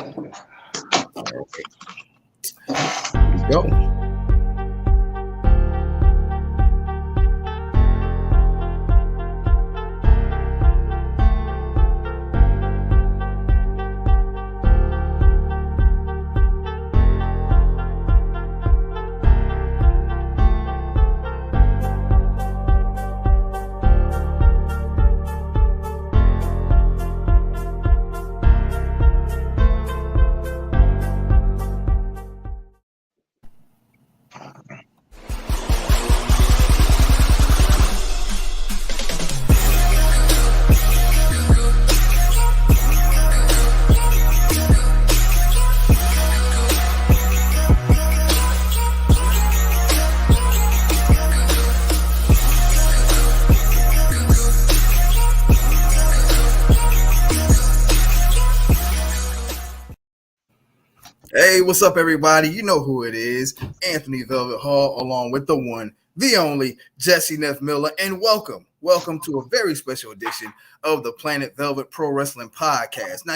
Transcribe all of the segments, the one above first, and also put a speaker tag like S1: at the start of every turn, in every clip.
S1: All right. Here we go. Hey, what's up, everybody? You know who it is. Anthony Velvet Hall, along with the one, the only, Jesse N.E.F. Miller, and welcome to a very special edition of the Planet Velvet Pro Wrestling Podcast. Now,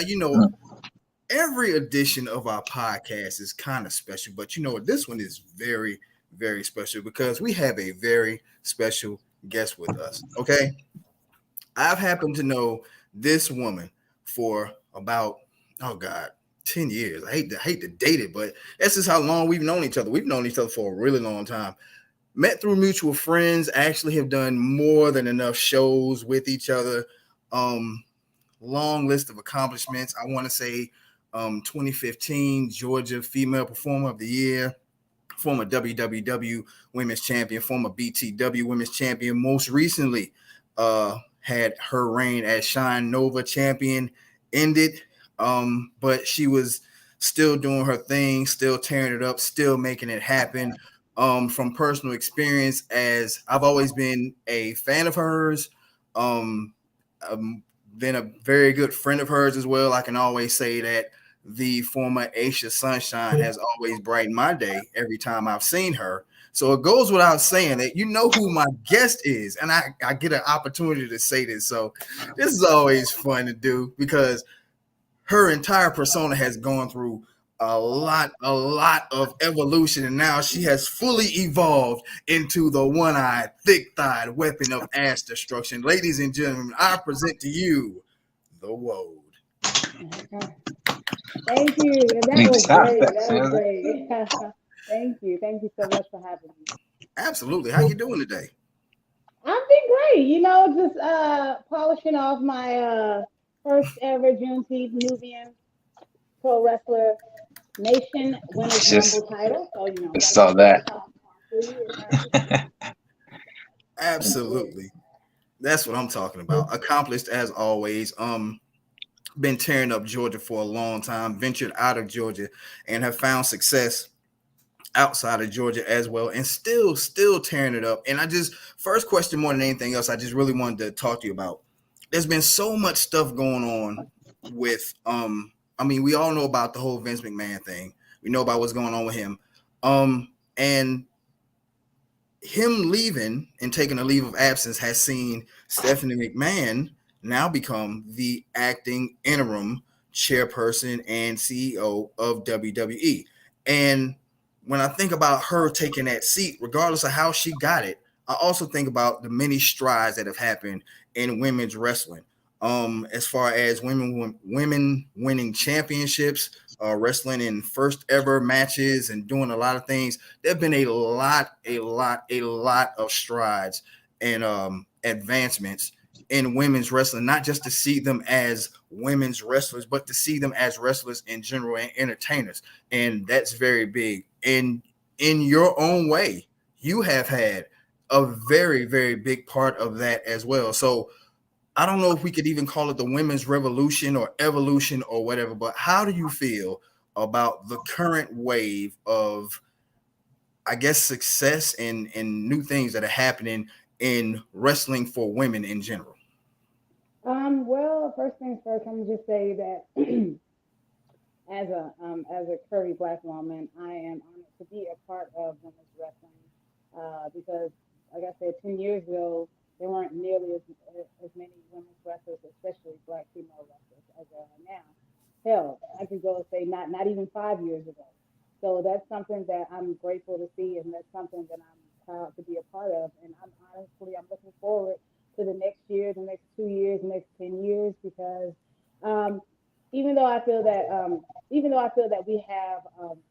S1: every edition of our podcast is kind of special, but this one is very, very special because we have a very special guest with us, okay? I've happened to know this woman for about, oh God, 10 years. I hate to date it, but that's just how long we've known each other. We've known each other for a really long time. Met through mutual friends, actually have done more than enough shows with each other. Long list of accomplishments. I want to say 2015 Georgia Female Performer of the Year, former WWW Women's Champion, former BTW Women's Champion. Most recently, had her reign as Shine Nova Champion ended. But she was still doing her thing, still tearing it up, still making it happen. From personal experience, as I've always been a fan of hers, been a very good friend of hers as well. I can always say that the former Aisha Sunshine has always brightened my day every time I've seen her. So it goes without saying that you know who my guest is, and I get an opportunity to say this. So this is always fun to do because her entire persona has gone through a lot of evolution, and now she has fully evolved into the one-eyed, thick-thighed weapon of ass destruction. Ladies and gentlemen, I present to you the WOAD.
S2: Thank you. That was great. That was great. Thank you so much for having me.
S1: Absolutely. How you doing today?
S2: I'm doing great. Just polishing off my first ever Juneteenth Nubian Pro Wrestler Nation Winners Rumble title. So
S3: saw that.
S1: Absolutely. That's what I'm talking about. Accomplished as always. Been tearing up Georgia for a long time, ventured out of Georgia and have found success outside of Georgia as well, and still tearing it up. And first question more than anything else, I just really wanted to talk to you about. There's been so much stuff going on with we all know about the whole Vince McMahon thing. We know about what's going on with him. And him leaving and taking a leave of absence has seen Stephanie McMahon now become the acting interim chairperson and CEO of WWE. And when I think about her taking that seat, regardless of how she got it, I also think about the many strides that have happened in women's wrestling. As far as women winning championships, wrestling in first ever matches and doing a lot of things. There have been a lot of strides and advancements in women's wrestling, not just to see them as women's wrestlers, but to see them as wrestlers in general and entertainers. And that's very big. And in your own way, you have had a very, very big part of that as well. So I don't know if we could even call it the women's revolution or evolution or whatever, but how do you feel about the current wave of, I guess, success and new things that are happening in wrestling for women in general?
S2: Well, first things first, I'm gonna just say that as a curvy black woman, I am honored to be a part of women's wrestling because, like I said, 10 years ago, there weren't nearly as many women's wrestlers, especially black female wrestlers, as there are now. hell, I could go and say not even 5 years ago. So that's something that I'm grateful to see, and that's something that I'm proud to be a part of. And I'm looking forward to the next year, the next 2 years, the next 10 years, because um, even though I feel that we have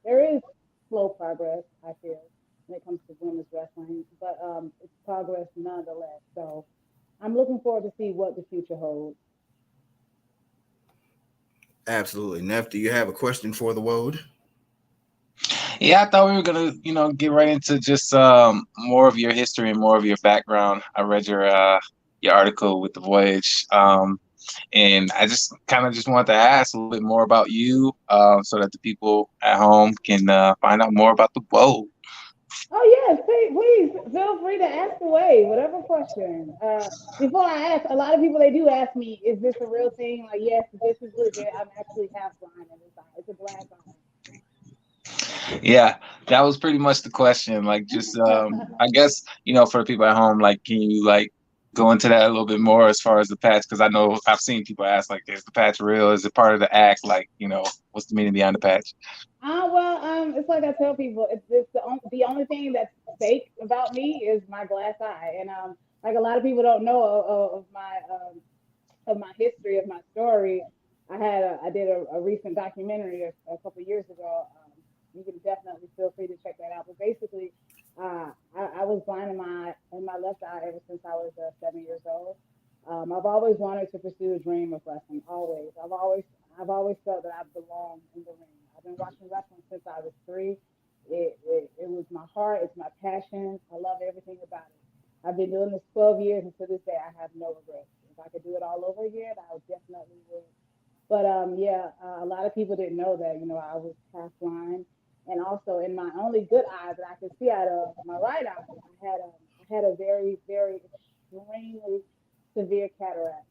S2: there is slow progress. I feel when it comes to women's wrestling, but it's progress nonetheless. So I'm looking forward to see what the future holds.
S1: Absolutely. Neff, do you have a question for the WOAD?
S3: Yeah, I thought we were gonna, get right into just more of your history and more of your background. I read your article with the voyage, and I just kind of just wanted to ask a little bit more about you, so that the people at home can find out more about the boat.
S2: Oh yes, please feel free to ask away whatever question. Before I ask, a lot of people they do ask me, "Is this a real thing?" Like, yes, this is legit. I'm actually half blind in this eye. It's a glass
S3: Yeah, that was pretty much the question. Like, just I guess for the people at home, like, can you like go into that a little bit more as far as the patch? Because I know I've seen people ask like, is the patch real? Is it part of the act? Like, what's the meaning behind the patch?
S2: Well, it's like I tell people, it's the only thing that's fake about me is my glass eye, and like a lot of people don't know of my history, of my story. I did a recent documentary a couple of years ago. You can definitely feel free to check that out. But basically, I was blind in my left eye ever since I was 7 years old. I've always wanted to pursue a dream of wrestling. Always, I've always felt that I belong in the ring. I've been watching wrestling since I was 3. It was my heart. It's my passion. I love everything about it. I've been doing this 12 years, and to this day, I have no regrets. If I could do it all over again, I would definitely would. But yeah, a lot of people didn't know that I was half blind, and also in my only good eye that I could see out of my right eye, I had a very very extremely severe cataract.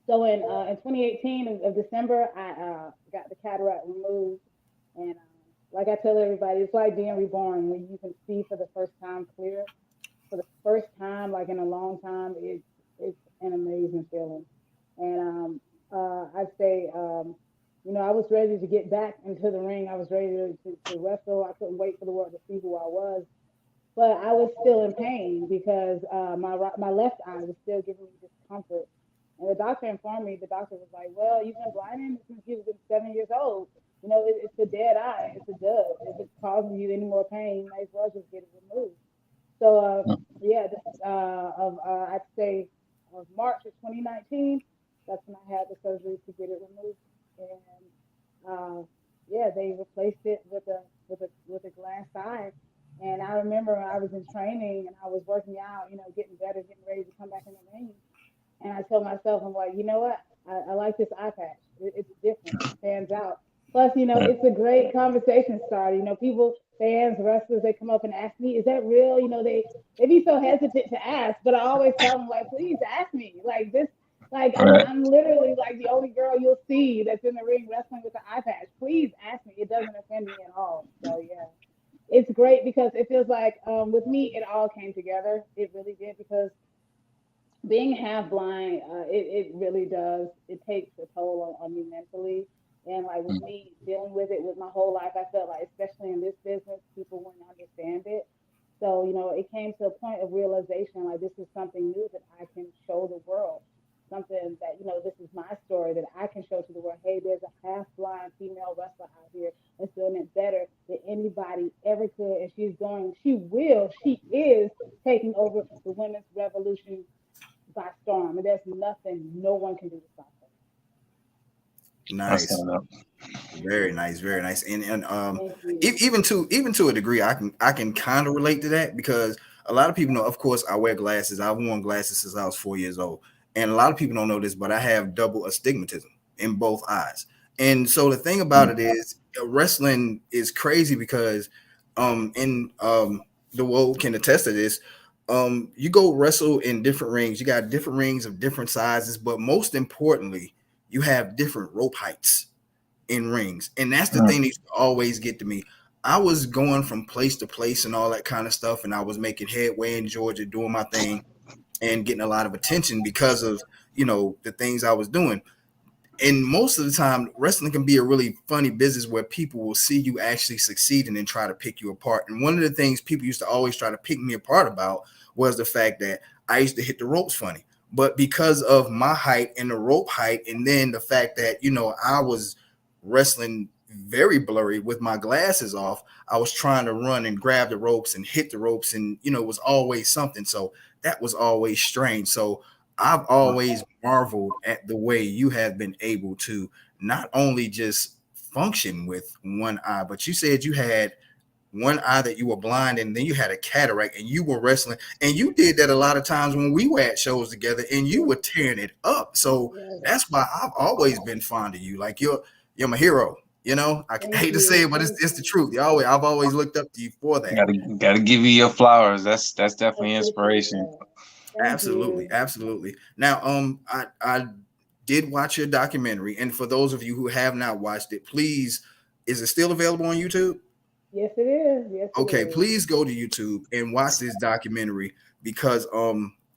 S2: So in 2018 of December, I got the cataract removed, and like I tell everybody, it's like being reborn when you can see for the first time clear for the first time, like in a long time. It's an amazing feeling, and I'd say, I was ready to get back into the ring. I was ready to wrestle. I couldn't wait for the world to see who I was, but I was still in pain because my left eye was still giving me discomfort. And the doctor informed me. The doctor was like, "Well, you've been blinded since you've been 7 years old. It's a dead eye. It's a dud. If it's causing you any more pain, you might as well just get it removed." So yeah, this of I'd say of March of 2019, that's when I had the surgery to get it removed, and yeah, they replaced it with a glass eye. And I remember I was in training and I was working out, getting better, getting ready to come back in the ring. And I told myself, I'm like, you know what? I like this eye patch. It's different. It stands out. Plus, it's a great conversation starter. People, fans, wrestlers, they come up and ask me, is that real? They be so hesitant to ask, but I always tell them, like, please ask me. Like this, like
S3: Right.
S2: I'm literally like the only girl you'll see that's in the ring wrestling with the eye patch. Please ask me. It doesn't offend me at all. So yeah, it's great because it feels like with me, it all came together. It really did because being half blind, it really does. It takes a toll on me mentally. And like with me dealing with it with my whole life, I felt like, especially in this business, people wouldn't understand it. So, it came to a point of realization like this is something new that I can show the world. Something that, this is my story that I can show to the world. Hey, there's a half blind female wrestler out here that's doing it better than anybody ever could. And she is taking over the women's revolution by storm, and there's nothing no one can do to stop her.
S3: That's
S1: Nice.
S3: kind of
S1: Very nice, very nice, and
S2: Thank you.
S1: even to a degree, I can kind of relate to that because a lot of people know. Of course, I wear glasses. I've worn glasses since I was 4 years old, and a lot of people don't know this, but I have double astigmatism in both eyes. And so the thing about it is, wrestling is crazy because, in the world can attest to this. You go wrestle in different rings. You got different rings of different sizes, but most importantly, you have different rope heights in rings. And that's the thing that used to always get to me. I was going from place to place and all that kind of stuff, and I was making headway in Georgia, doing my thing and getting a lot of attention because of the things I was doing. And most of the time, wrestling can be a really funny business where people will see you actually succeeding and try to pick you apart. And one of the things people used to always try to pick me apart about was the fact that I used to hit the ropes funny. But because of my height and the rope height, and then the fact that, I was wrestling very blurry with my glasses off, I was trying to run and grab the ropes and hit the ropes, and, it was always something. So that was always strange. So I've always marveled at the way you have been able to not only just function with one eye, but you said you had one eye that you were blind, and then you had a cataract, and you were wrestling, and you did that a lot of times when we were at shows together, and you were tearing it up. So that's why I've always been fond of you. Like you're my hero. I hate to say it, but it's the truth. I've always looked up to you for that.
S3: Gotta give you your flowers. That's definitely inspiration.
S1: Absolutely. Now, I did watch your documentary, and for those of you who have not watched it, please, is it still available on YouTube?
S2: Yes, it is. Yes.
S1: Okay, please go to YouTube and watch this documentary, because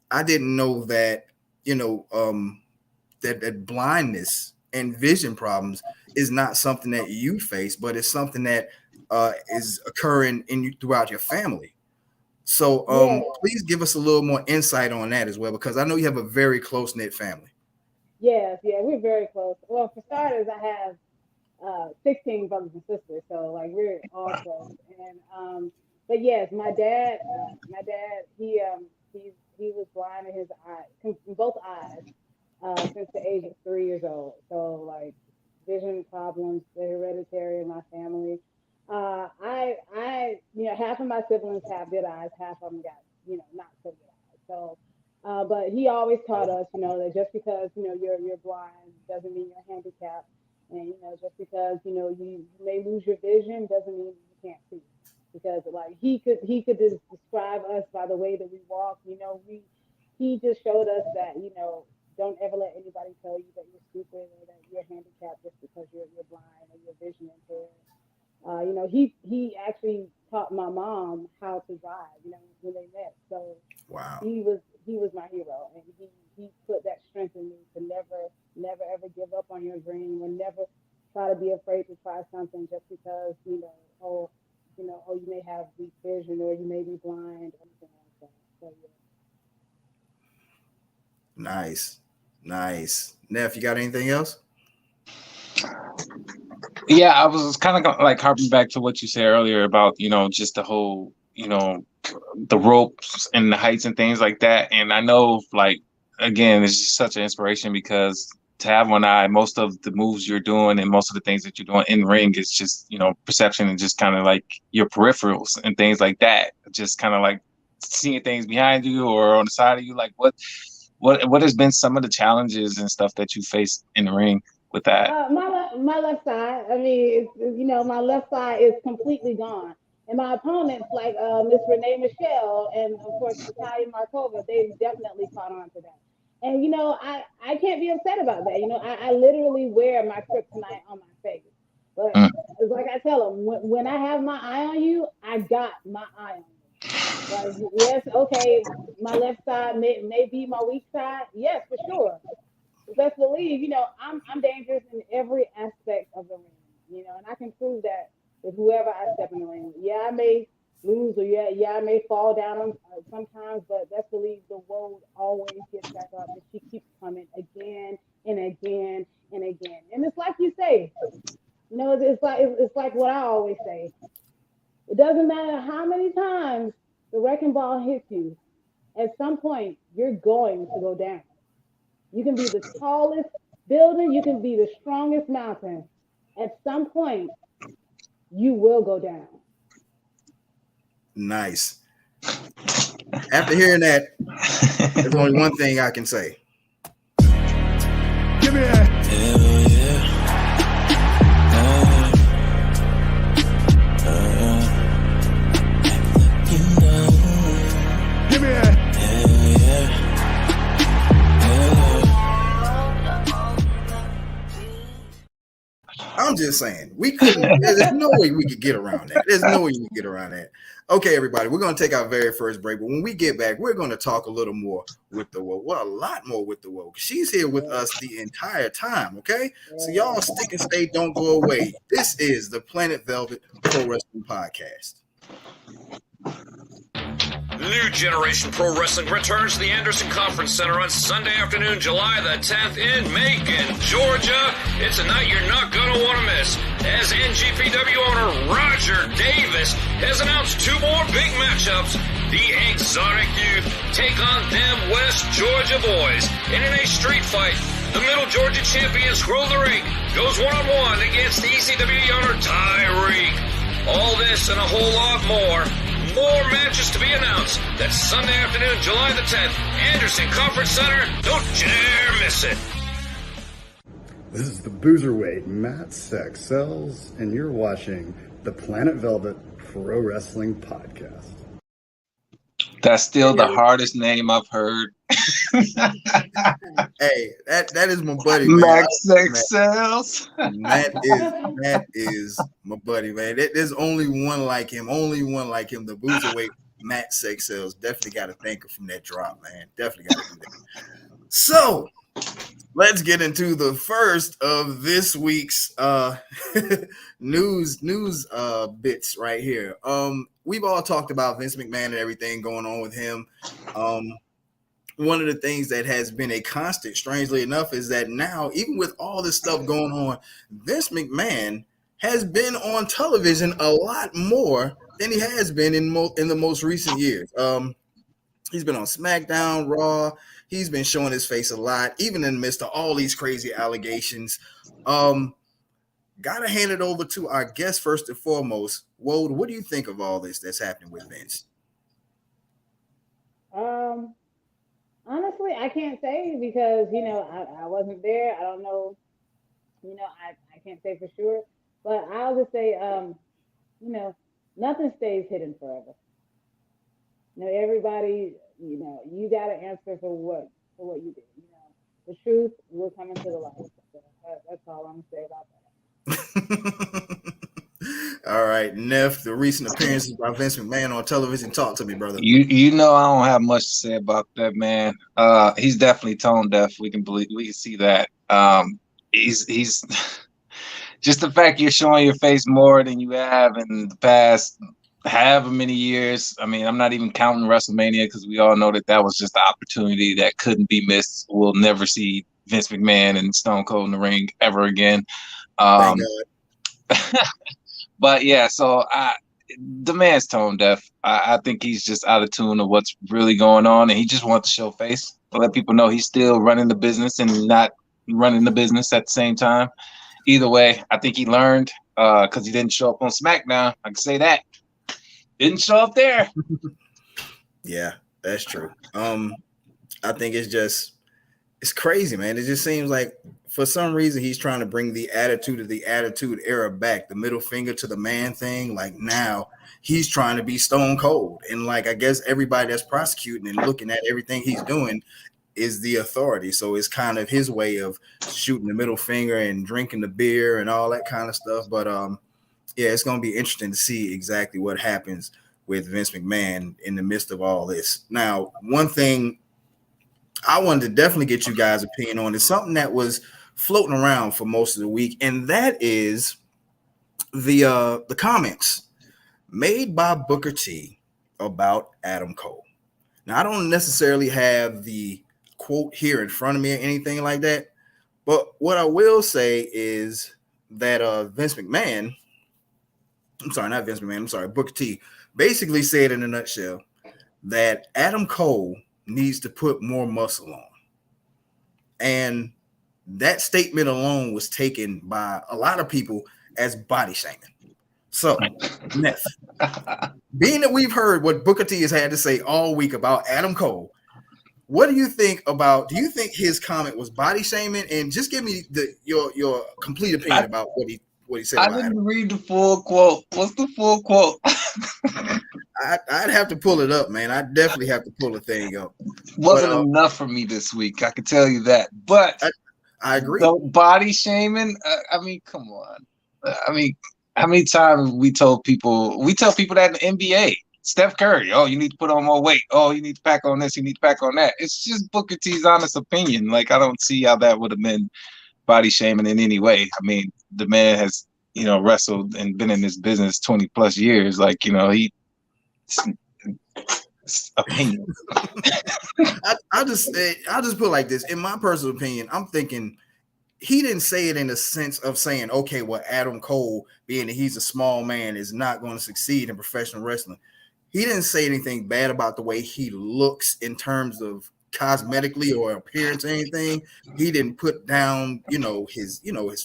S1: I didn't know that that blindness and vision problems is not something that you face, but it's something that is occurring throughout your family. So please give us a little more insight on that as well, because I know you have a very close-knit family.
S2: Yes, we're very close. Well, for starters, I have 16 brothers and sisters, so like we're all close. And but yes, my dad, he was blind in his eye, in both eyes, since the age of 3 years old. So like vision problems, they're hereditary in my family. Half of my siblings have good eyes, half of them got, not so good eyes. So, but he always taught us, that just because, you're blind doesn't mean you're handicapped. And, just because, you may lose your vision doesn't mean you can't see. Because like he could just describe us by the way that we walk. He just showed us that, don't ever let anybody tell you that you're stupid or that you're handicapped just because you're blind or your vision impaired. He actually taught my mom how to drive, when they met. So
S1: wow,
S2: he was my hero, and he put that strength in me to never ever give up on your dream, or never try to be afraid to try something just because you may have weak vision or you may be blind or anything like that. So
S1: Nice. N.E.F, you got anything else?
S3: Yeah, I was kind of like harping back to what you said earlier about, just the whole, the ropes and the heights and things like that. And I know, like, again, it's just such an inspiration, because to have one eye, most of the moves you're doing and most of the things that you're doing in ring is just, perception and just kind of like your peripherals and things like that. Just kind of like seeing things behind you or on the side of you. Like what has been some of the challenges and stuff that you faced in the ring with that?
S2: My left side. I mean, my left side is completely gone, and my opponents like Miss Renee Michelle and of course Natalia Markova, they've definitely caught on to that. And I can't be upset about that. I literally wear my kryptonite on my face, but it's like I tell them, when I have my eye on you, I got my eye on you. Like, yes, okay, my left side may be my weak side. Yes, for sure. Best believe, I'm dangerous in every aspect of the ring, and I can prove that with whoever I step in the ring with. Yeah, I may lose, or I may fall down sometimes, but best believe the WOAD always gets back up, and she keeps coming again and again and again. And it's like you say, it's like what I always say. It doesn't matter how many times the wrecking ball hits you. At some point, you're going to go down. You can be the tallest building. You can be the strongest mountain. At some point, you will go down.
S1: Nice. After hearing that, there's only one thing I can say. Give me that. Hell yeah. Give me that. I'm just saying we couldn't. There's no way we could get around that. There's no way we could get around that. Okay, everybody, we're gonna take our very first break, but when we get back, we're gonna talk a little more with the WOAD. Well, a lot more with the WOAD. She's here with us the entire time. Okay, so y'all stick and stay. Don't go away. This is the Planet Velvet Pro Wrestling Podcast.
S4: New Generation Pro Wrestling returns to the Anderson Conference Center on Sunday afternoon, July the 10th in Macon, Georgia. It's a night you're not going to want to miss, as NGPW owner Roger Davis has announced 2 more big matchups. The Exotic Youth take on them West Georgia boys. And in a street fight, the Middle Georgia champion Scroll the Ring goes one-on-one against the ECW owner Tyreek. All this and a whole lot more. More matches to be announced. That's Sunday afternoon, July the 10th, Anderson Conference Center. Don't you dare miss it.
S5: This is the Boozerweight, Matt Sexcells, and you're watching the Planet Velvet Pro Wrestling Podcast.
S3: That's still the hardest name I've heard.
S1: Hey, that is my buddy, man.
S3: Max Sexcells.
S1: That is my buddy, man. There's only one like him. Only one like him. The Boozerweight Matt Sexcells. Definitely got to thank him from that drop, man. Definitely got to do that. So let's get into the first of this week's news bits right here. We've all talked about Vince McMahon and everything going on with him. One of the things that has been a constant, strangely enough, is that now, even with all this stuff going on, Vince McMahon has been on television a lot more than he has been in the most recent years. He's been on SmackDown, Raw. He's been showing his face a lot, even in the midst of all these crazy allegations. Gotta hand it over to our guest first and foremost. WOAD, what do you think of all this that's happening with Vince?
S2: Honestly, I can't say because, I wasn't there. I don't know. I can't say for sure. But I'll just say, nothing stays hidden forever. Everybody, you got to answer for what you did. The truth will come into the light. So that's all I'm going to say about that.
S1: All right, N.E.F, the recent appearances by Vince McMahon on television. Talk to me, brother.
S3: You know I don't have much to say about that, man. He's definitely tone deaf. We can see that. He's just the fact you're showing your face more than you have in the past however many years. I mean, I'm not even counting WrestleMania because we all know that was just an opportunity that couldn't be missed. We'll never see Vince McMahon and Stone Cold in the ring ever again.
S1: Thank God.
S3: But yeah, so the man's tone deaf. I think he's just out of tune of what's really going on, and he just wants to show face to let people know he's still running the business and not running the business at the same time. Either way, I think he learned because he didn't show up on SmackDown. I can say that. Didn't show up there.
S1: Yeah, that's true. I think it's crazy, man. It just seems like for some reason he's trying to bring the attitude of the Attitude Era back, the middle finger to the man thing. Like now he's trying to be Stone Cold. And like, I guess everybody that's prosecuting and looking at everything he's doing is the authority. So it's kind of his way of shooting the middle finger and drinking the beer and all that kind of stuff. But yeah, it's going to be interesting to see exactly what happens with Vince McMahon in the midst of all this. Now, one thing I wanted to definitely get you guys' opinion on is something that was floating around for most of the week, and that is the comments made by Booker T about Adam Cole. Now, I don't necessarily have the quote here in front of me or anything like that, but what I will say is that Booker T basically said in a nutshell that Adam Cole needs to put more muscle on. And that statement alone was taken by a lot of people as body shaming. So, N.E.F, being that we've heard what Booker T has had to say all week about Adam Cole, what do you think do you think his comment was body shaming? And just give me your complete opinion about what he said.
S3: I didn't read the full quote. What's the full quote?
S1: I'd have to pull it up, man. I definitely have to pull the thing up.
S3: Wasn't enough for me this week. I can tell you that. But
S1: I agree.
S3: So body shaming. I mean, come on. I mean, how many times we tell people that in the NBA, Steph Curry, oh, you need to put on more weight. Oh, you need to pack on this. You need to pack on that. It's just Booker T's honest opinion. Like, I don't see how that would have been body shaming in any way. I mean, the man has, wrestled and been in this business 20 plus years. Like, opinion.
S1: I'll just put it like this. In my personal opinion, I'm thinking he didn't say it in the sense of saying, okay, well, Adam Cole, being that he's a small man, is not going to succeed in professional wrestling. He didn't say anything bad about the way he looks in terms of cosmetically or appearance or anything. He didn't put down, his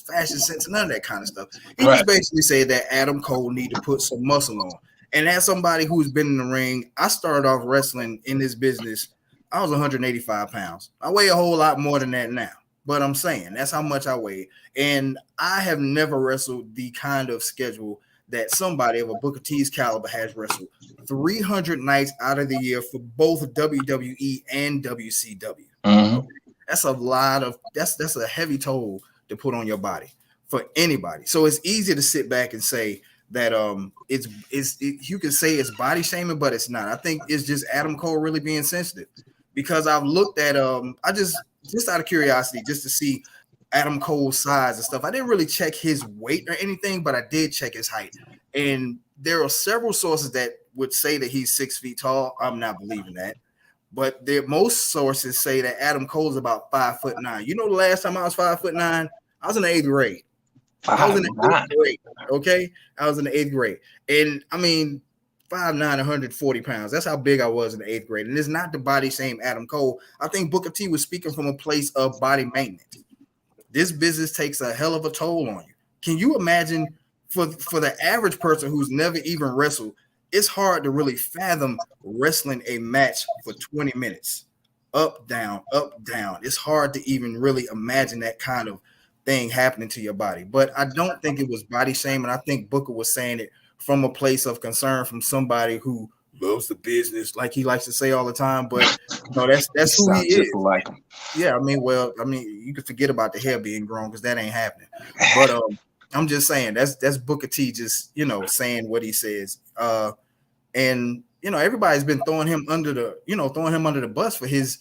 S1: fashion sense and none of that kind of stuff. He just basically said that Adam Cole need to put some muscle on. And as somebody who's been in the ring, I started off wrestling in this business. I was 185 pounds. I weigh a whole lot more than that now. But I'm saying that's how much I weigh. And I have never wrestled the kind of schedule that somebody of a Booker T's caliber has wrestled. 300 nights out of the year for both WWE and WCW.
S3: Mm-hmm.
S1: Okay? That's a lot of that's a heavy toll to put on your body for anybody. So it's easy to sit back and say that you can say it's body shaming, but it's not. I think it's just Adam Cole really being sensitive, because I've looked at I just out of curiosity, just to see Adam Cole's size and stuff. I didn't really check his weight or anything, but I did check his height. And there are several sources that would say that he's 6 feet tall. I'm not believing that. But most sources say that Adam Cole's about 5'9". You know, the last time I was 5'9", I was in the 8th grade. I was in the 8th grade. Okay. I was in the 8th grade. And I mean, 5'9", 140 pounds. That's how big I was in the 8th grade. And it's not the body shame Adam Cole. I think Booker T was speaking from a place of body maintenance. This business takes a hell of a toll on you. Can you imagine for the average person who's never even wrestled, it's hard to really fathom wrestling a match for 20 minutes. Up, down, up, down. It's hard to even really imagine that kind of thing happening to your body. But I don't think it was body shame. And I think Booker was saying it from a place of concern from somebody who loves the business, like he likes to say all the time. But that's who he is.
S3: Like him.
S1: Yeah, I mean, you could forget about the hair being grown because that ain't happening. But I'm just saying that's Booker T just saying what he says. And everybody's been throwing him under the bus for his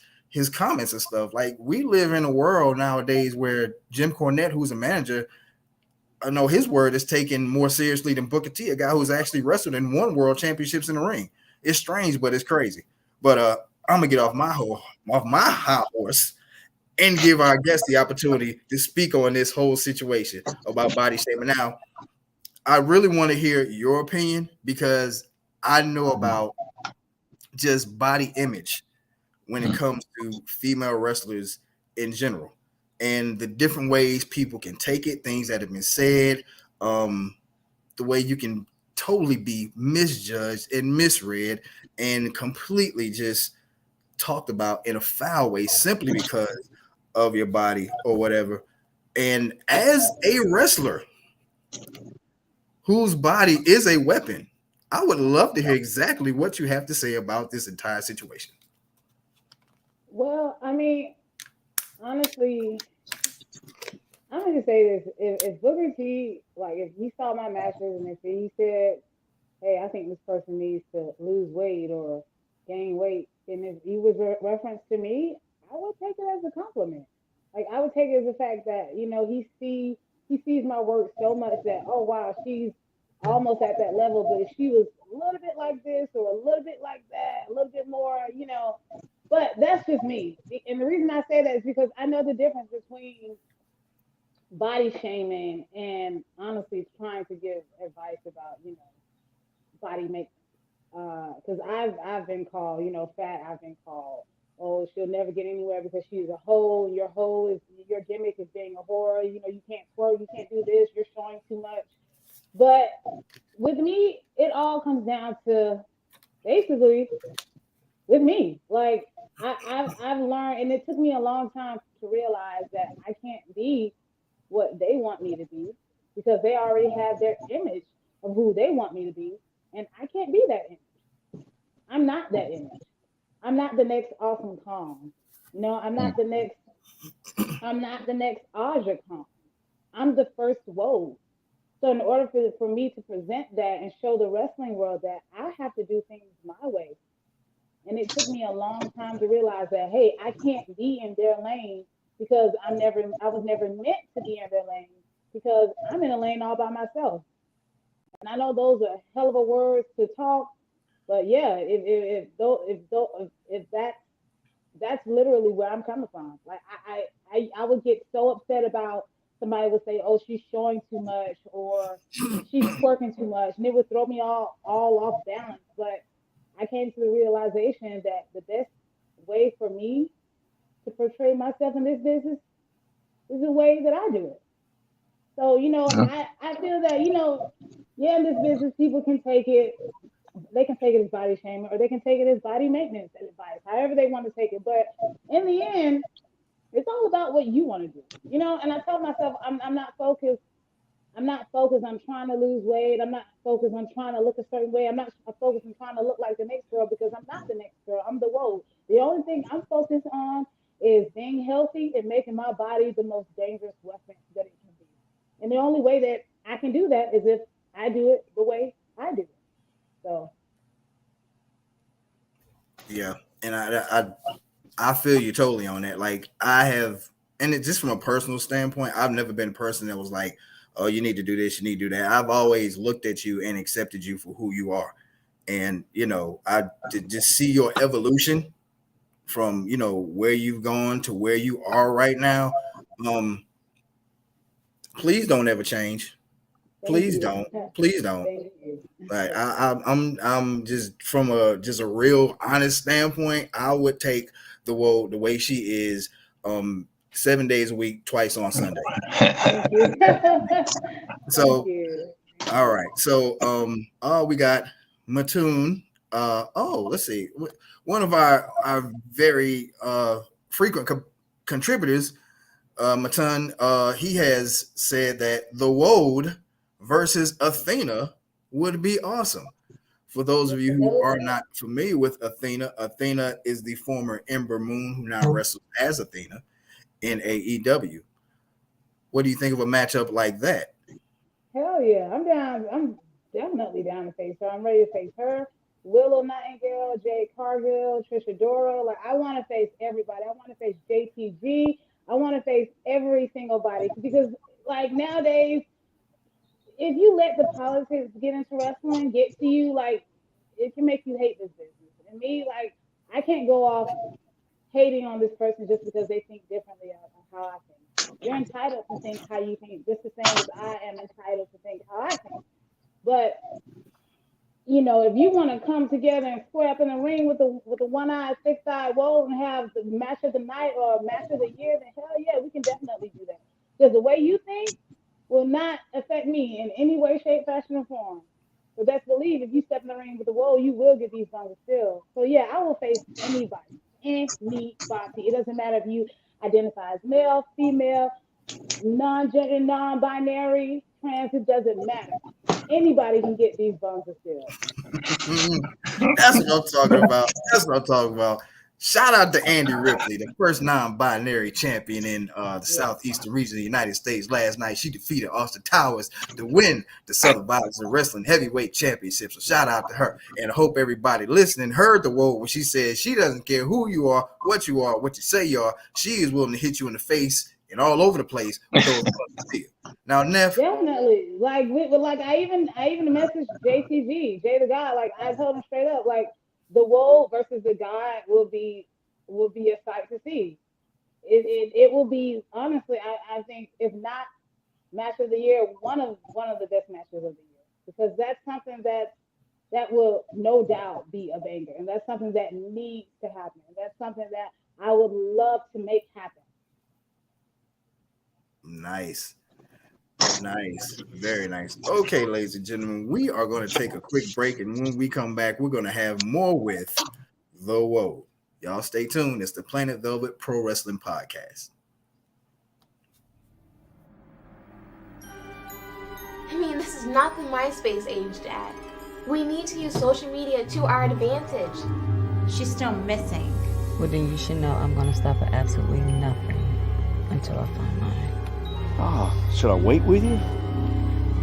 S1: comments and stuff. Like, we live in a world nowadays where Jim Cornette, who's a manager, I know his word is taken more seriously than Booker T, a guy who's actually wrestled and won world championships in the ring. It's strange, but it's crazy. But I'm gonna get off my high horse and give our guest the opportunity to speak on this whole situation about body shaming. Now, I really want to hear your opinion, because I know about just body image when it comes to female wrestlers in general, and the different ways people can take it, things that have been said, the way you can totally be misjudged and misread and completely just talked about in a foul way simply because of your body or whatever. And as a wrestler whose body is a weapon, I would love to hear exactly what you have to say about this entire situation.
S2: Well, I mean, honestly, I'm gonna say this: if Booker T, like, if he saw my matches and if he said, "Hey, I think this person needs to lose weight or gain weight," and if he was reference to me, I would take it as a compliment. Like, I would take it as the fact that he sees my work so much that, oh wow, she's almost at that level, but if she was a little bit like this or a little bit like that, a little bit more, But that's just me. And the reason I say that is because I know the difference between body shaming and honestly trying to give advice about, body makeup. Because I've been called, fat. I've been called, oh, she'll never get anywhere because she's a hoe. Your gimmick is being a whore. You can't twerk, you can't do this. You're showing too much. But with me, it all comes down to basically with me. Like, I've learned, and it took me a long time to realize that I can't be what they want me to be because they already have their image of who they want me to be, and I can't be that image. I'm not that image. I'm not the next Awesome Kong. I'm not the next. I'm not the next Aja Kong. I'm the first WOAD. So in order for me to present that and show the wrestling world that I have to do things my way. And it took me a long time to realize that, hey, I can't be in their lane because I was never meant to be in their lane because I'm in a lane all by myself. And I know those are hell of a words to talk, but yeah, if that's literally where I'm coming from. Like I would get so upset about somebody would say, "Oh, she's showing too much," or "She's twerking too much," and it would throw me all off balance. But I came to the realization that the best way for me to portray myself in this business is the way that I do it. So, I feel that, yeah, in this business, people can take it, they can take it as body shaming or they can take it as body maintenance advice, however they want to take it. But in the end, it's all about what you want to do, and I tell myself I'm not focused. I'm not focused on trying to lose weight. I'm not focused on trying to look a certain way. I'm not focused on trying to look like the next girl because I'm not the next girl. I'm the WOAD. The only thing I'm focused on is being healthy and making my body the most dangerous weapon that it can be. And the only way that I can do that is if I do it the way I do it. So
S1: Yeah, and I feel you totally on that. Like I have, and it just from a personal standpoint, I've never been a person that was like, "Oh, you need to do this, you need to do that." I've always looked at you and accepted you for who you are, and I just see your evolution from where you've gone to where you are right now. Um, please don't ever change.
S2: thank
S1: Please
S2: you.
S1: don't. Please don't.
S2: Thank you.
S1: Like I'm just from a real honest standpoint. I would take the world the way she is, 7 days a week, twice on Sunday.
S2: Thank you. Thank
S1: So
S2: you.
S1: all right. So we got Mattoon. Let's see. One of our very frequent contributors, Mattoon, he has said that the WOAD versus Athena would be awesome. For those of you who are not familiar with Athena, Athena is the former Ember Moon who now wrestles as Athena in AEW. What do you think of a matchup like that?
S2: Hell yeah, I'm down. I'm definitely down to face her. I'm ready to face her, Willow Nightingale, Jade Cargill, Trisha Dora. Like I want to face everybody. I want to face JTG. I want to face every single body because like nowadays, if you let the politics get into wrestling, get to you, like it can make you hate this business. And me, like I can't go off hating on this person just because they think differently on how I think. You're entitled to think how you think, just the same as I am entitled to think how I think. But if you want to come together and square up in the ring with the one-eyed, six-eyed woe and have the match of the night or match of the year, then hell yeah, we can definitely do that. Because the way you think will not affect me in any way, shape, fashion, or form. So best believe if you step in the ring with the woe, you will get these buns still. So yeah, I will face anybody. Anybody. It doesn't matter if you identify as male, female, non-gender, non-binary, trans, it doesn't matter. Anybody can get these bones of steel.
S1: That's what I'm talking about. That's what I'm talking about. Shout out to Andy Ripley, the first non-binary champion in the southeastern region of the United States. Last night, she defeated Austin Towers to win the Southern Boxing and Wrestling Heavyweight Championship. So shout out to her. And I hope everybody listening heard the word when she said she doesn't care who you are, what you say you are. She is willing to hit you in the face and all over the place with those Now, N.E.F.
S2: Definitely. Like I even messaged JTG, Jay the God. Like I told him straight up, like the woe versus the God will be a sight to see. It will be honestly, I think if not match of the year, one of the best matches of the year. Because that's something that will no doubt be a banger. And that's something that needs to happen. And that's something that I would love to make happen.
S1: Nice. Very nice. Okay, ladies and gentlemen, we are going to take a quick break, and when we come back, we're going to have more with the WOAD. Y'all stay tuned. It's the Planet Velvet Pro Wrestling Podcast.
S6: I mean, this is not the MySpace age, Dad. We need to use social media to our advantage.
S7: She's still missing.
S8: Well, then you should know I'm going to stop at absolutely nothing until I find mine.
S9: Oh, should I wait with you?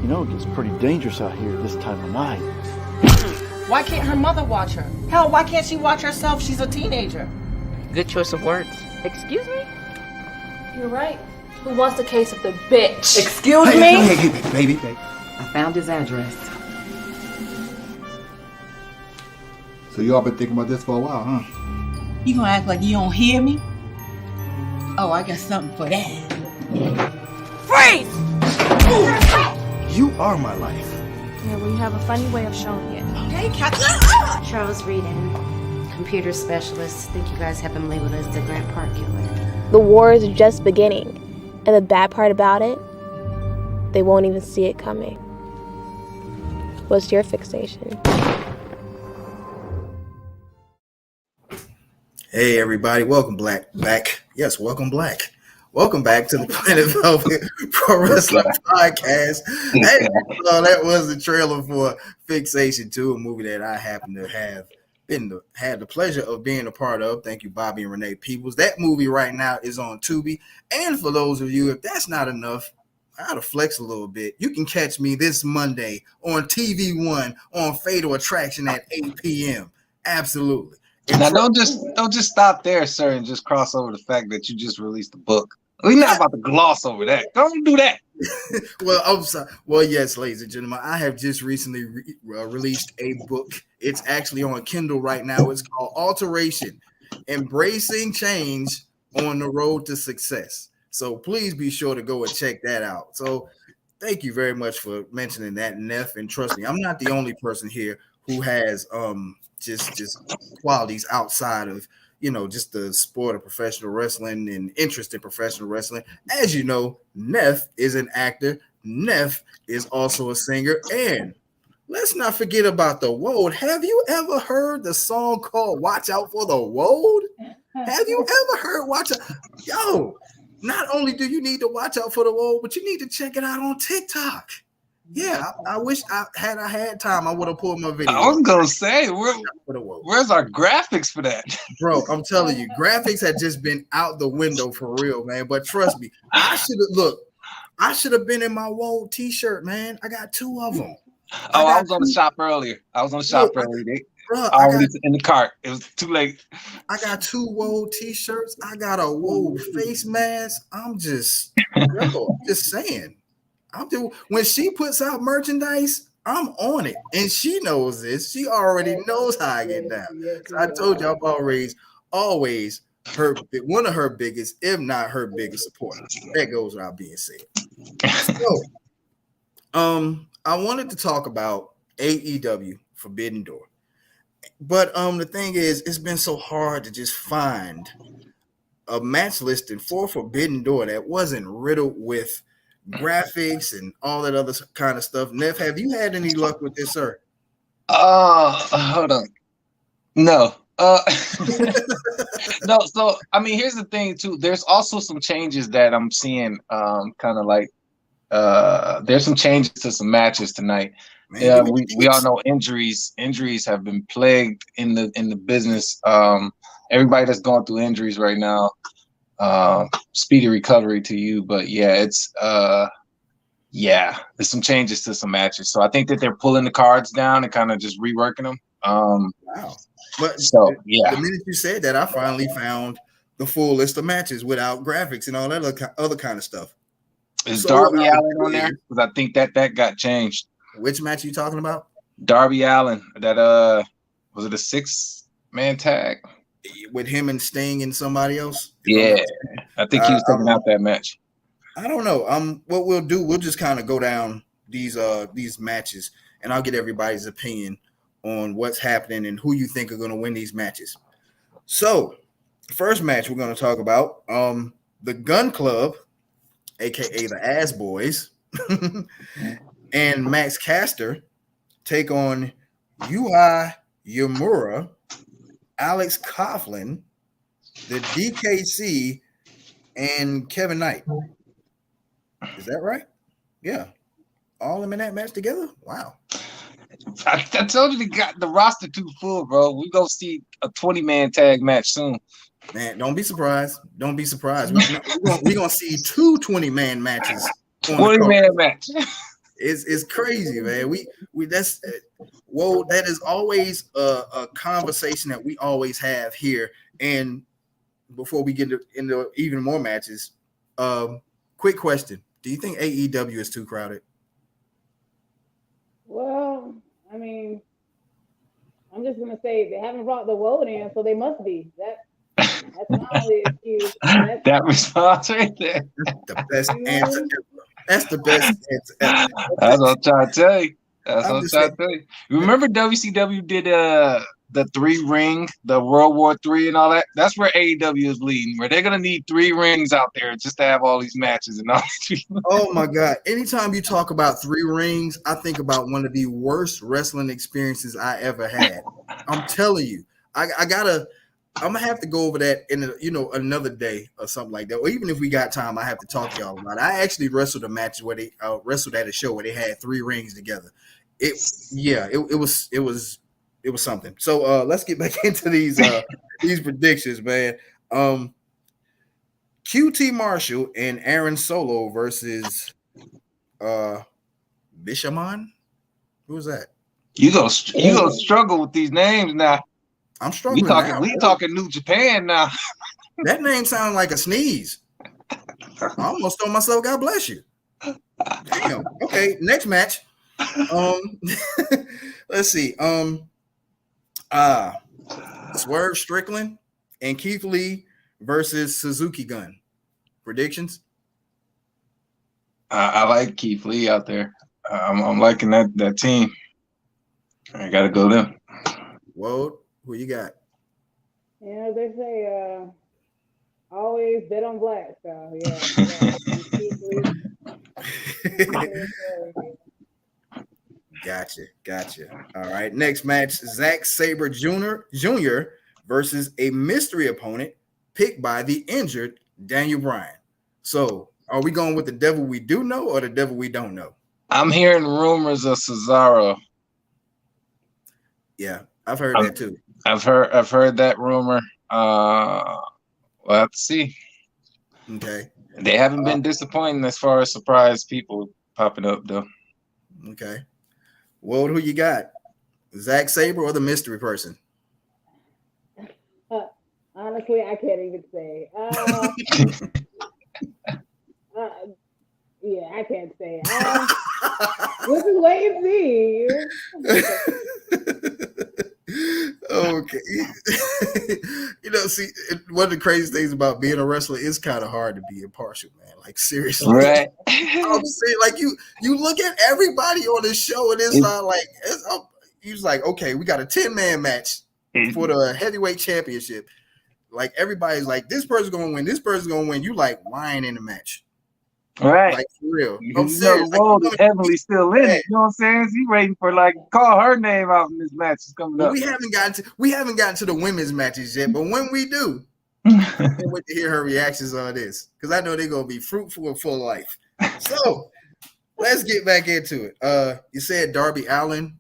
S9: You know, it gets pretty dangerous out here this time of night.
S10: Why can't her mother watch her? Hell, why can't she watch herself? She's a teenager.
S11: Good choice of words.
S6: Excuse me? You're right. Who wants a case of the bitch?
S10: Excuse me?
S1: Hey, baby.
S10: I found his address.
S12: So you all been thinking about this for a while, huh?
S10: You gonna act like you don't hear me? Oh, I got something for that. Freeze!
S9: You are my life.
S6: Yeah, well, you have a funny way of showing it.
S10: Hey, Captain!
S13: Charles Reedon, computer specialist. Think you guys have him labeled as the Grant Park killer.
S6: The war is just beginning. And the bad part about it, they won't even see it coming. What's your fixation?
S1: Hey everybody, welcome back. Yes, welcome back. Welcome back to the Planet Velvet Pro Wrestling Podcast. Hey, that was the trailer for Fixation 2, a movie that I happen to have had the pleasure of being a part of. Thank you, Bobby and Renee Peoples. That movie right now is on Tubi. And for those of you, if that's not enough, I gotta flex a little bit. You can catch me this Monday on TV One on Fatal Attraction at 8 p.m. Absolutely.
S3: Now don't just stop there, sir, and just cross over the fact that you just released the book. We're not about to gloss over that. Don't do that.
S1: Well, I'm sorry. Well, yes, ladies and gentlemen, I have just recently released a book. It's actually on Kindle right now. It's called Alteration: Embracing Change on the Road to Success. So please be sure to go and check that out. So thank you very much for mentioning that, N.E.F. And trust me, I'm not the only person here who has just qualities outside of just the sport of professional wrestling and interest in professional wrestling. As you know, N.E.F. is an actor. N.E.F. is also a singer. And let's not forget about the WOAD. Have you ever heard the song called Watch Out for the WOAD? Have you ever heard Watch Out? Yo, not only do you need to watch out for the WOAD, but you need to check it out on TikTok. Yeah, I wish I had time. I would have pulled my video.
S3: I was gonna say, where's our graphics for that,
S1: bro? I'm telling you, graphics had just been out the window for real, man. But trust me, I should have been in my WOAD t-shirt, man. I got 2 of them.
S3: I was on the shop earlier. Already in the cart. It was too late.
S1: I got 2 WOAD t-shirts. I got a WOAD face mask. I'm just saying. When she puts out merchandise, I'm on it, and she knows this. She already knows how I get down. So I told you, I'm always one of her biggest, if not her biggest supporters. That goes without being said. So, I wanted to talk about AEW Forbidden Door, but the thing is, it's been so hard to just find a match listing for Forbidden Door that wasn't riddled with graphics and all that other kind of stuff. N.E.F., have you had any luck with this, sir?
S3: Hold on. No. No, so I mean, here's the thing too. There's also some changes that I'm seeing, kind of like there's some changes to some matches tonight. Yeah, we all know injuries have been plagued in the business. Everybody that's going through injuries right now, speedy recovery to you. But yeah, it's there's some changes to some matches. So I think that they're pulling the cards down and kind of just reworking them.
S1: Wow. But
S3: so yeah,
S1: the minute you said that, I finally found the full list of matches without graphics and all that other kind of stuff.
S3: Is Darby Allin on there? Because I think that got changed.
S1: Which match are you talking about?
S3: Darby Allin. That was it a 6-man tag?
S1: With him and Sting and somebody else?
S3: Yeah. I think he was taking out that match.
S1: I don't know. What we'll do, we'll just kind of go down these matches, and I'll get everybody's opinion on what's happening and who you think are going to win these matches. So, first match we're going to talk about, the Gun Club, aka the Ass Boys, and Max Caster take on Ui Yamura, Alex Coughlin, the DKC, and Kevin Knight. Is that right? Yeah. All of them in that match together? Wow.
S3: I told you they got the roster too full, bro. We're going to see a 20-man tag match soon.
S1: Man, don't be surprised. Don't be surprised. We're going to see 2 20-man matches.
S3: 20-man match.
S1: It's crazy, man. We that's whoa. That is always a conversation that we always have here. And before we get into even more matches, quick question: do you think AEW is too crowded?
S2: Well, I mean, I'm just gonna say they haven't brought the WOAD in, so they must be. That's my only excuse.
S3: That response right there.
S1: The best answer ever. That's the best answer ever.
S3: That's what I'm trying to tell you. That's
S1: I'm
S3: what I'm
S1: just
S3: trying to tell you. Remember WCW did the 3-ring, the World War III and all that? That's where AEW is leading, where they're gonna need 3 rings out there just to have all these matches and all these people.
S1: Oh my God. Anytime you talk about 3 rings, I think about one of the worst wrestling experiences I ever had. I'm telling you, I'm gonna have to go over that in another day or something like that. Or even if we got time, I have to talk to y'all about it. I actually wrestled a match where they wrestled at a show where they had 3 rings together. It was something. So let's get back into these predictions, man. QT Marshall and Aaron Solo versus Bishamon. Who's that?
S3: You gonna struggle with these names now.
S1: I'm struggling now.
S3: We talking New Japan now.
S1: That name sounds like a sneeze. I almost told myself, God bless you. Damn. Okay, next match. Let's see. Swerve Strickland and Keith Lee versus Suzuki Gun. Predictions?
S3: I like Keith Lee out there. I'm liking that team. I gotta go them.
S1: Whoa, who you got?
S2: Yeah, they say always bet on black. So yeah.
S1: Gotcha. All right, next match: Zack Sabre Jr. versus a mystery opponent picked by the injured Daniel Bryan. So, are we going with the devil we do know or the devil we don't know?
S3: I'm hearing rumors of Cesaro.
S1: Yeah, I've heard that too.
S3: I've heard that rumor. Let's see.
S1: Okay.
S3: They haven't been disappointing as far as surprise people popping up though.
S1: Okay. Well, who you got? Zack Sabre or the mystery person?
S2: Honestly, I can't even say. Yeah, I can't say. We'll just wait and see.
S1: Okay. See, one of the crazy things about being a wrestler is kind of hard to be impartial, man. Like seriously,
S3: right?
S1: I'm saying, like you look at everybody on this show, and it's not like you're like, okay, we got a 10-man match for the heavyweight championship. Like everybody's like, this person's gonna win. This person's gonna win. You like lying in the match.
S3: Right.
S1: Like for real.
S3: I'm serious. The world is heavily still in it. You know what I'm saying? He's waiting for call her name out in this match. Is coming up.
S1: We haven't gotten to the women's matches yet, but when we do, I can't wait to hear her reactions on this because I know they're gonna be fruitful and full of life. So let's get back into it. You said Darby Allin.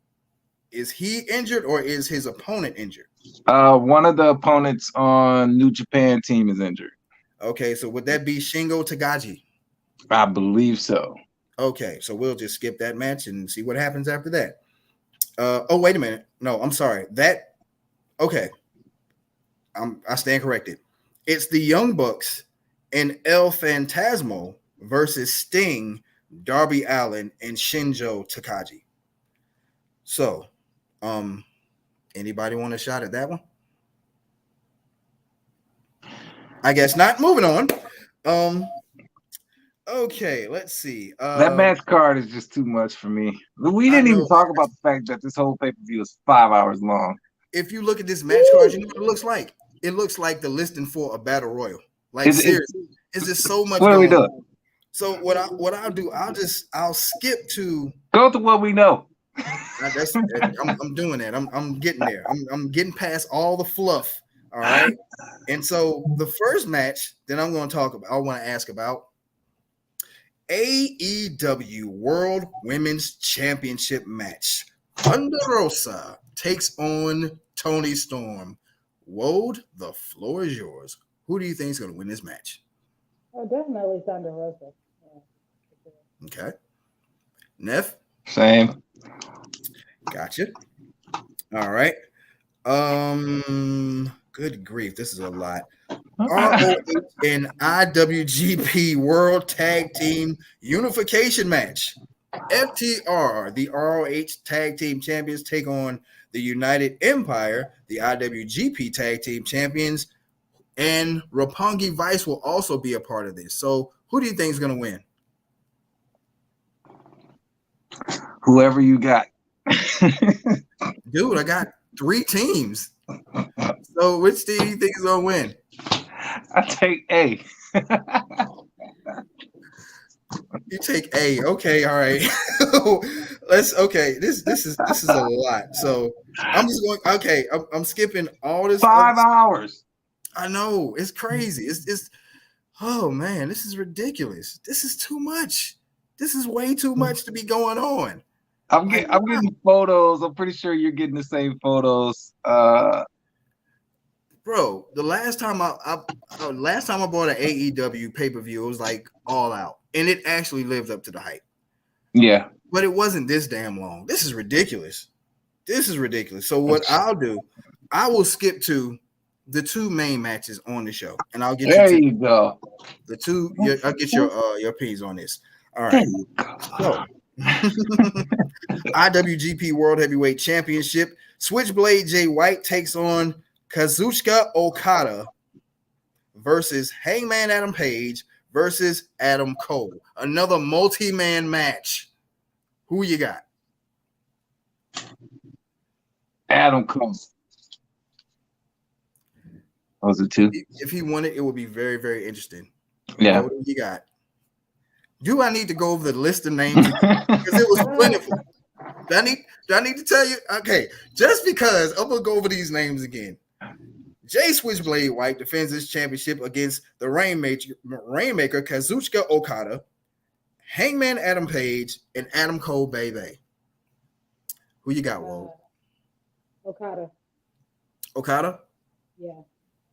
S1: Is he injured or is his opponent injured?
S3: One of the opponents on New Japan team is injured.
S1: Okay, so would that be Shingo Takagi?
S3: I believe so.
S1: Okay, so we'll just skip that match and see what happens after that. Oh, wait a minute. No, I'm sorry. Okay. I stand corrected. It's the Young Bucks and El Phantasmo versus Sting, Darby Allin, and Shingo Takagi. So, anybody want a shot at that one? I guess not. Moving on. Okay, let's see.
S3: That match card is just too much for me. We didn't even talk about the fact that this whole pay-per-view is 5 hours long.
S1: If you look at this match card, you know what it looks like? It looks like the listing for a battle royal. Like seriously, is there so much?
S3: What are we doing?
S1: So what I'll do, I'll skip to
S3: go to what we know.
S1: I'm doing that. I'm getting there. I'm getting past all the fluff. All right. And so the first match that I'm going to talk about, I want to ask about AEW World Women's Championship match. Thunder Rosa takes on Toni Storm. WOAD, the floor is yours. Who do you think is going to win this match?
S2: Oh, definitely Thunder Rosa.
S1: Okay. N.E.F.
S3: Same.
S1: Gotcha. All right. Good grief, this is a lot. ROH and IWGP World Tag Team Unification Match. FTR, the ROH Tag Team Champions, take on the United Empire, the IWGP Tag Team Champions, and Roppongi Vice will also be a part of this. So, who do you think is going to win?
S3: Whoever you got.
S1: Dude, I got 3 teams. So, which team do you think is going to win?
S3: I take A.
S1: You take A. Okay, all right. This is a lot. So I'm just going. Okay, I'm skipping all this.
S3: 5 hours.
S1: I know it's crazy. It's. Oh man, this is ridiculous. This is too much. This is way too much to be going on.
S3: I'm getting photos. I'm pretty sure you're getting the same photos.
S1: Bro, the last time I bought an AEW pay-per-view, it was like All Out, and it actually lived up to the hype.
S3: Yeah.
S1: But it wasn't this damn long. This is ridiculous. So what I'll do, I will skip to the 2 main matches on the show, and I'll get
S3: there you go.
S1: The 2, I'll get your opinions on this. All right. So IWGP World Heavyweight Championship, Switchblade Jay White takes on Kazuchika Okada versus Hangman Adam Page versus Adam Cole. Another multi-man match. Who you got?
S3: Adam Cole. Those are 2.
S1: If he won it, it would be very, very interesting.
S3: Yeah.
S1: What do you got? Do I need to go over the list of names? Because it was plentiful. Do I need to tell you? Okay, just because I'm going to go over these names again. Jay Switchblade White defends his championship against the Rainmaker Kazuchika Okada, Hangman Adam Page, and Adam Cole Baby. Who you got, Whoa?
S2: Okada?
S1: Yeah.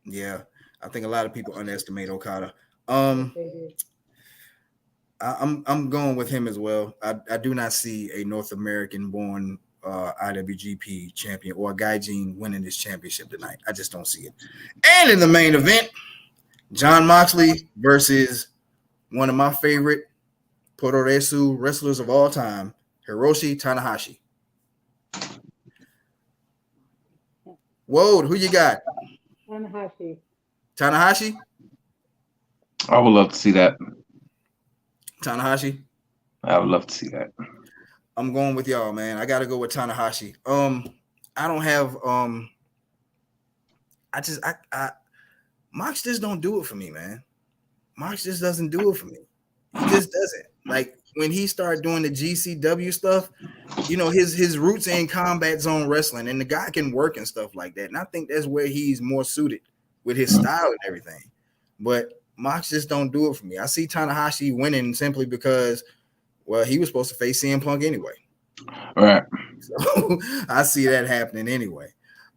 S1: Yeah. I think a lot of people underestimate Okada. I'm going with him as well. I do not see a North American born IWGP champion or a Gaijin winning this championship tonight. I just don't see it. And in the main event, Jon Moxley versus one of my favorite Puroresu wrestlers of all time, Hiroshi Tanahashi. WOAD, who you got? Tanahashi?
S3: I would love to see that.
S1: Tanahashi?
S3: I would love to see that.
S1: I'm going with y'all, man. I got to go with Tanahashi. I don't have Mox just don't do it for me, man. Mox just doesn't do it for me. He just doesn't. Like when he started doing the GCW stuff, you know, his roots in combat zone wrestling, and the guy can work and stuff like that. And I think that's where he's more suited with his style and everything. But Mox just don't do it for me. I see Tanahashi winning simply because, well, he was supposed to face CM Punk anyway.
S3: Right.
S1: So I see that happening anyway.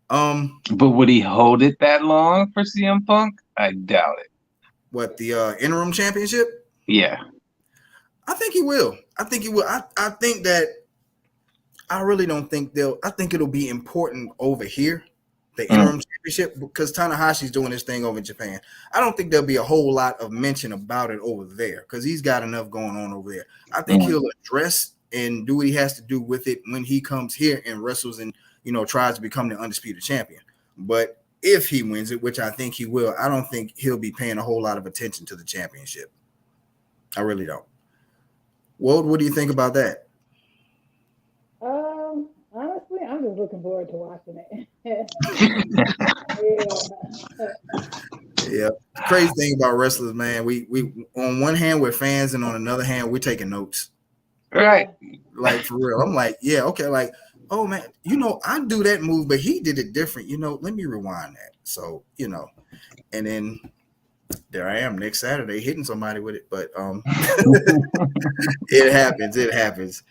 S3: But would he hold it that long for CM Punk? I doubt it.
S1: What, the interim championship?
S3: Yeah.
S1: I think he will. I think that I really don't think I think it'll be important over here, the interim championship, because Tanahashi's doing his thing over in Japan. I don't think there'll be a whole lot of mention about it over there because he's got enough going on over there. I think he'll address and do what he has to do with it when he comes here and wrestles and, you know, tries to become the undisputed champion. But if he wins it, which I think he will, I don't think he'll be paying a whole lot of attention to the championship. I really don't. Woad, what do you think about that?
S2: Honestly, I'm just looking forward to watching it.
S1: Yeah. The crazy thing about wrestlers, man, we on one hand we're fans and on another hand we're taking notes.
S3: Right.
S1: Like for real. I'm like, yeah, okay, like, oh man, you know, I do that move, but he did it different. You know, let me rewind that. So, you know, and then there I am next Saturday hitting somebody with it. But it happens.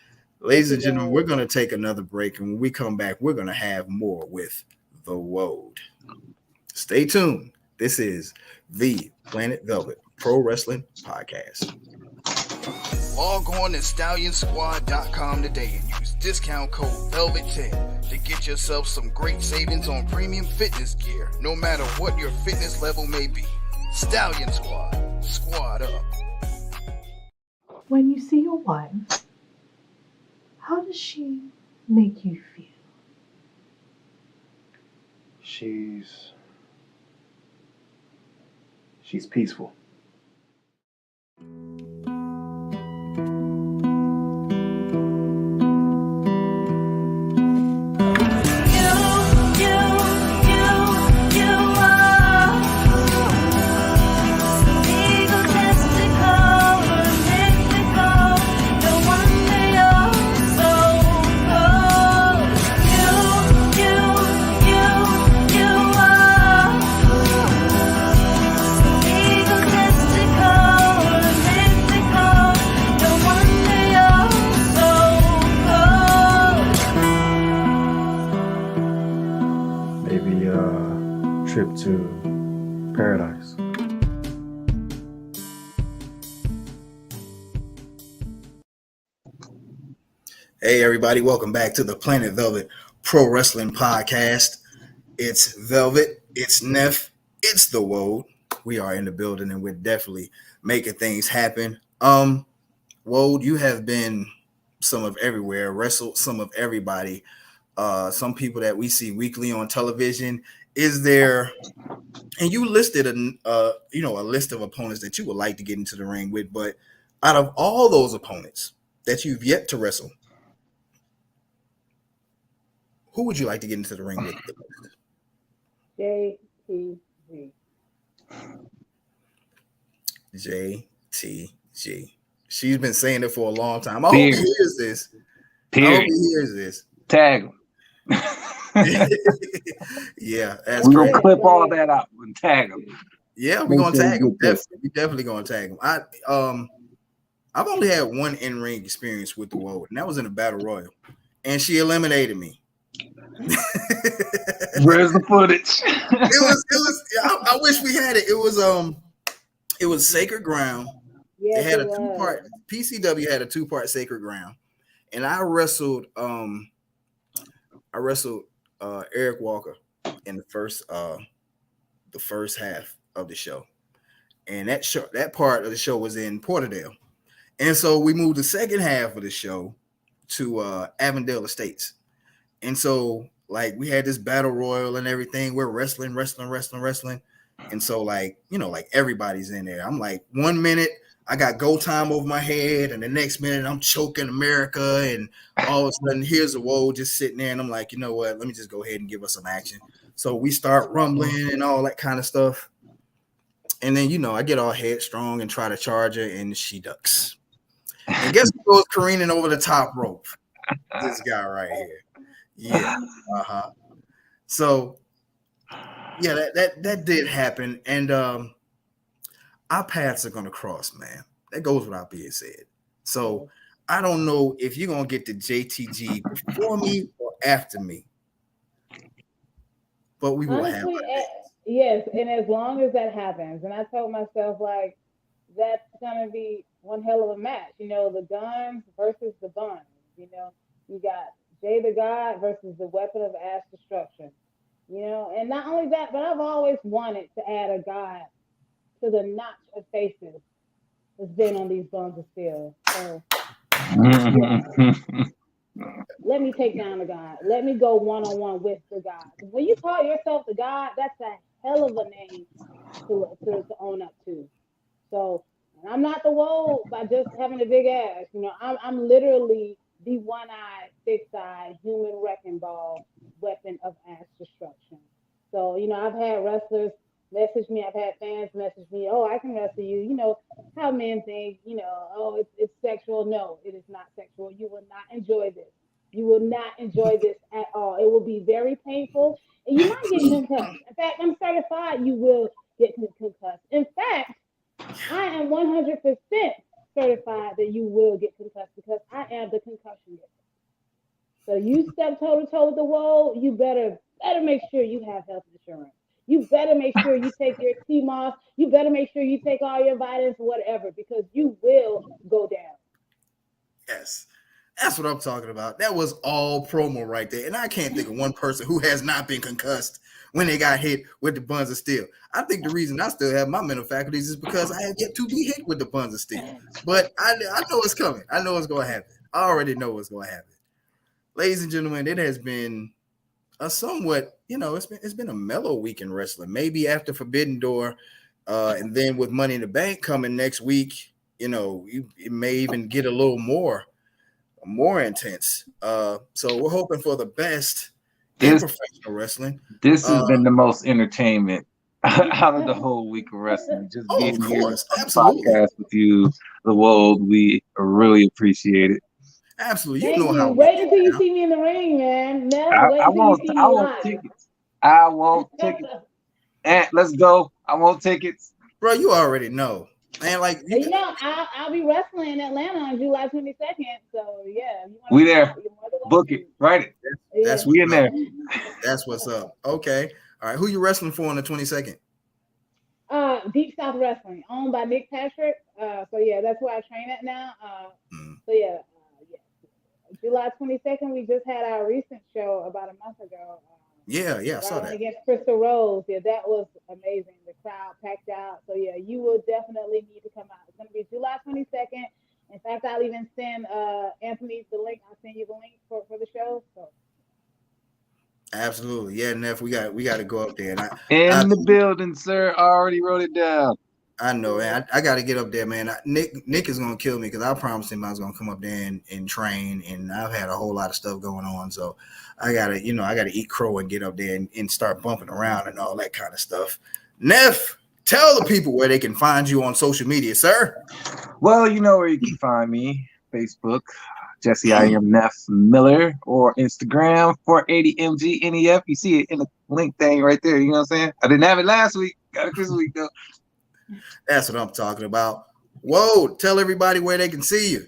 S1: Ladies and gentlemen, we're going to take another break. And when we come back, we're going to have more with the WOAD. Stay tuned. This is the Planet Velvet Pro Wrestling Podcast. Log on to StallionSquad.com today and use discount code VELVET10 to get yourself some great savings on premium fitness gear, no matter what your fitness level may be. Stallion Squad, squad up.
S11: When you see your wife, how does she make you feel?
S9: She's peaceful. Maybe a trip to paradise.
S1: Hey everybody, welcome back to the Planet Velvet Pro Wrestling Podcast. It's Velvet, it's N.E.F, it's the WOAD. We are in the building and we're definitely making things happen. WOAD, you have been some of everywhere, wrestled some of everybody. Some people that we see weekly on television. Is there, and you listed a list of opponents that you would like to get into the ring with, but out of all those opponents that you've yet to wrestle, who would you like to get into the ring with?
S2: JTG.
S1: JTG. She's been saying it for a long time. I hope he hears this.
S3: Period.
S1: I hope he hears this.
S3: Tag him.
S1: Yeah, that's
S3: we're
S1: great.
S3: gonna clip all that out and tag him.
S1: Yeah, we're gonna tag him. We're definitely gonna tag him. I've only had one in-ring experience with the WOAD, and that was in a battle royal, and she eliminated me.
S3: Where's the footage?
S1: I wish we had it. It was Sacred Ground.
S2: Yes,
S1: it had a two-part. PCW had a two-part Sacred Ground, and I wrestled Eric Walker in the first half of the show, and that part of the show was in Porterdale, and so we moved the second half of the show to Avondale Estates, and so like we had this battle royal and everything. We're wrestling, and so like everybody's in there. I'm like 1 minute I got go time over my head, and the next minute I'm choking America, and all of a sudden here's a WOAD just sitting there, and I'm like, you know what? Let me just go ahead and give us some action. So we start rumbling and all that kind of stuff, and then I get all headstrong and try to charge her, and she ducks. And guess who goes careening over the top rope? This guy right here. Yeah. So yeah, that did happen, and our paths are gonna cross, man. That goes without being said. So I don't know if you're gonna get the JTG before me or after me, but we will have.
S2: Yes, and as long as that happens, and I told myself like that's gonna be one hell of a match. The guns versus the buns. You got Jay the God versus the weapon of ass destruction. And not only that, but I've always wanted to add a God to the notch of faces that's been on these buns of steel. So let me take down the God. Let me go one-on-one with the God. When you call yourself the God, that's a hell of a name to own up to. So, and I'm not the WOAD by just having a big ass. I'm literally the one-eyed, six-eyed human wrecking ball weapon of ass destruction. So, I've had wrestlers message me. I've had fans message me, oh, I can wrestle you. How men think, oh, it's sexual. No, it is not sexual. You will not enjoy this. You will not enjoy this at all. It will be very painful, and you might get concussed. In fact, I'm certified you will get concussed. In fact, I am 100% certified that you will get concussed because I am the concussion giver. So you step toe to toe with the WOAD, you better make sure you have health insurance. You better make sure you take your TMOS. You better make sure you take all your vitamins, whatever, because you will go down.
S1: Yes. That's what I'm talking about. That was all promo right there. And I can't think of one person who has not been concussed when they got hit with the buns of steel. I think the reason I still have my mental faculties is because I have yet to be hit with the buns of steel. But I know it's coming. I know it's going to happen. I already know what's going to happen. Ladies and gentlemen, it has been a somewhat, it's been a mellow week in wrestling. Maybe after Forbidden Door, and then with Money in the Bank coming next week, it may even get a little more intense. So we're hoping for the best in professional wrestling.
S3: This has been the most entertainment out of the whole week of wrestling. Just being
S1: of
S3: here
S1: course,
S3: on the
S1: absolutely.
S3: podcast with you, the WOAD, we really appreciate it.
S1: Absolutely.
S2: Thank you. Wait until you see me in the ring, man. Wait until you see me live.
S3: Tickets. I want tickets. And let's go. I want tickets.
S1: Bro, you already know. Man, like
S2: I'll be wrestling in Atlanta on July 22nd. So yeah,
S3: we there. Book it. Write it.
S1: That's
S3: we in there.
S1: That's what's up. Okay. All right. Who you wrestling for on the 22nd?
S2: Deep South Wrestling, owned by Nick Patrick. So yeah, that's where I train at now. So yeah, July 22nd, we just had our recent show about a month ago.
S1: Yeah, I saw that.
S2: Against Crystal Rose. Yeah, that was amazing. The crowd packed out. So yeah, you will definitely need to come out. It's going to be July 22nd. In fact, I'll even send Anthony the link. I'll send you the link for the show. So.
S1: Absolutely. Yeah, N.E.F, we got to go up there.
S3: And the building, sir. I already wrote it down.
S1: I know, man. I got to get up there, man. Nick is going to kill me because I promised him I was going to come up there and train, and I've had a whole lot of stuff going on. So I got to eat crow and get up there and start bumping around and all that kind of stuff. N.E.F, tell the people where they can find you on social media, sir.
S3: Well, you know where you can find me. Facebook, Jesse I am N.E.F Miller, or Instagram, 480MG N.E.F. You see it in the link thing right there. You know what I'm saying? I didn't have it last week. Got it this week, though.
S1: That's what I'm talking about. Whoa, tell everybody where they can see you.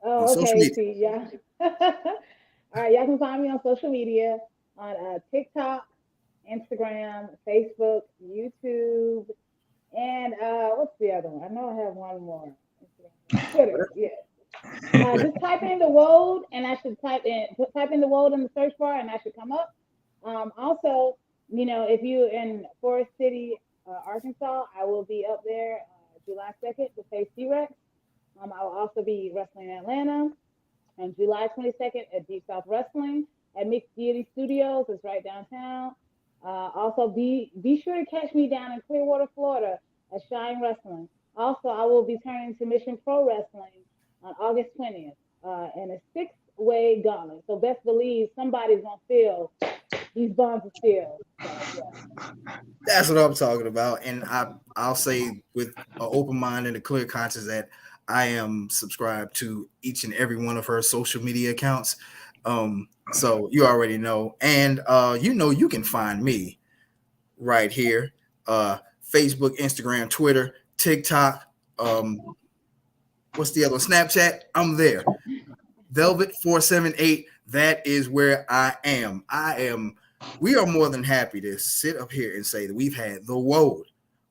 S2: Oh, okay. See, yeah. All right, y'all can find me on social media on TikTok, Instagram, Facebook, YouTube, and what's the other one? I know I have one more. Twitter, yeah. Just type in the WOAD, and I should type in the WOAD in the search bar, and I should come up. Also, if you're in Forest City, Arkansas, I will be up there July 2nd to face T-Rex. I will also be wrestling in Atlanta on July 22nd at Deep South Wrestling at Mixed Deity Studios. It's right downtown. Also, be sure to catch me down in Clearwater, Florida at Shine Wrestling. Also, I will be turning to Mission Pro Wrestling on August 20th in a 6-way gauntlet. So best believe somebody's going to feel these bonds of steel. So, yeah.
S1: That's what I'm talking about. And I'll say with an open mind and a clear conscience that I am subscribed to each and every one of her social media accounts. So you already know. And you can find me right here. Facebook, Instagram, Twitter, TikTok. What's the other one? Snapchat. I'm there. Velvet478. That is where I am. We are more than happy to sit up here and say that we've had the WOAD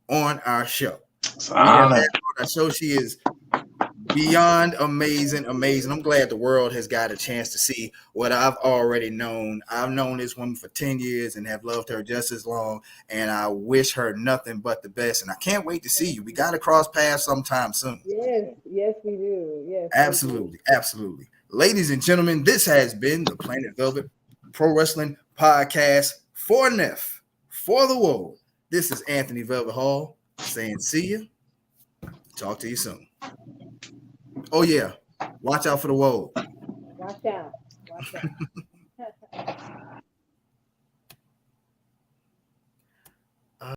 S1: on our show. She is beyond amazing. I'm glad the world has got a chance to see what I've already known. I've known this woman for 10 years and have loved her just as long, and I wish her nothing but the best. And I can't wait to see you. We got to cross paths sometime soon.
S2: Yes, we do. Yes,
S1: absolutely. Ladies and gentlemen, this has been the Planet Velvet Pro Wrestling Podcast for N.E.F, for the WOAD. This is Anthony Velvet Hall saying see you. Talk to you soon. Oh, yeah. Watch out for the WOAD.
S2: Watch out.